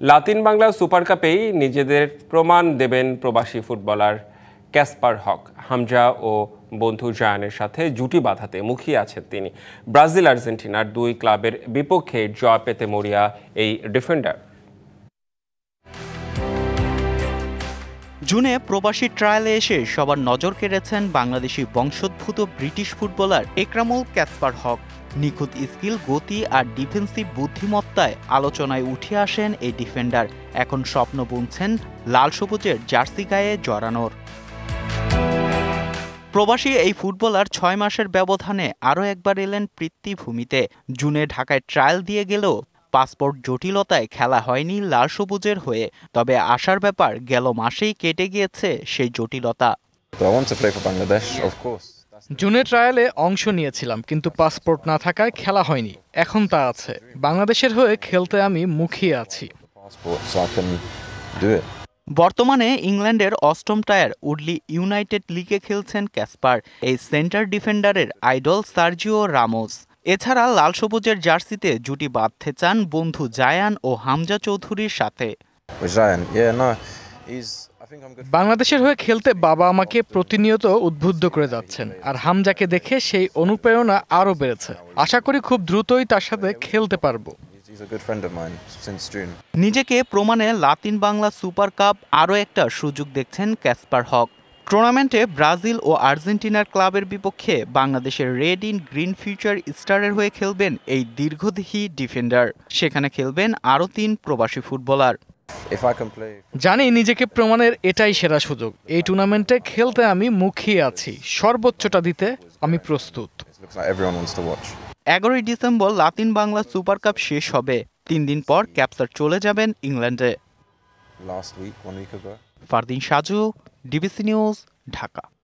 Latin Bangla super কাপেই নিজেদের প্রমাণ দেবেন প্রবাসী ফুটবলার ক্যাসপার হক। হামজা ও বন্ধু জায়ানের সাথে জুটি বাঁধাতে মুখিয়ে আছেন তিনি। ব্রাজিল আর্জেন্টিনার দুই ক্লাবের বিপক্ষে জয় পেতে মরিয়া এই ডিফেন্ডার। জুনে প্রবাসী ট্রায়ালে এসে সবার নজর কেড়েছেন বাংলাদেশি বংশোদ্ভূত ব্রিটিশ ফুটবলার একরামুল ক্যাসপার হক। নিখুঁত স্কিল, গতি আর ডিফেন্সিভ বুদ্ধিমত্তায় আলোচনায় উঠে আসেন এই ডিফেন্ডার। এখন স্বপ্ন বুনছেন লাল সবুজের জার্সি গায়ে জড়ানোর। প্রবাসী এই ফুটবলার ৬ মাসের ব্যবধানে আরও একবার এলেন পৃথিবীভূমিতে। জুনে ঢাকায় ট্রায়াল দিয়ে গেলেও পাসপোর্ট জটিলতায় খেলা হয়নি লাল সবুজের হয়ে। তবে আশার ব্যাপার, গেল মাসেই কেটে গিয়েছে সেই জটিলতা। জুনে ট্রায়ালে অংশ নিয়েছিলাম, কিন্তু পাসপোর্ট না থাকায় খেলা হয়নি। এখন তা আছে। বাংলাদেশের হয়ে খেলতে আমি মুখিয়ে আছি। বর্তমানে ইংল্যান্ডের অষ্টম টায়ার উডলি ইউনাইটেড লিগে খেলছেন ক্যাসপার। এই সেন্টার ডিফেন্ডারের আইডল সার্জিও রামোস। এছাড়া লাল সবুজের জার্সিতে জুটি বাঁধতে চান বন্ধু জায়ান ও হামজা চৌধুরীর সাথে। বাংলাদেশের হয়ে খেলতে বাবা আমাকে প্রতিনিয়ত উদ্বুদ্ধ করে যাচ্ছেন, আর হামজাকে দেখে সেই অনুপ্রেরণা আরও বেড়েছে। আশা করি খুব দ্রুতই তার সাথে খেলতে পারবো। নিজেকে প্রমাণে লাতিন বাংলা সুপার কাপ আরও একটা সুযোগ দেখছেন ক্যাসপার হক। টুর্নামেন্টে ব্রাজিল ও আর্জেন্টিনার ক্লাবের বিপক্ষে বাংলাদেশের রেড ইন গ্রিন ফিউচার স্টারের হয়ে খেলবেন এই দীর্ঘদেহী ডিফেন্ডার। সেখানে খেলবেন আরও ৩ প্রবাসী ফুটবলার। জানি নিজেকে প্রমাণের এটাই সেরা সুযোগ। এই টুর্নামেন্টে খেলতে আমি মুখিয়ে আছি। সর্বোচ্চটা দিতে আমি প্রস্তুত। ১১ই December Latin Bangla super cup শেষ হবে। ৩ দিন পর ক্যাপসার চলে যাবেন ইংল্যান্ডে। Fardin Saju, DBC news, Dhaka.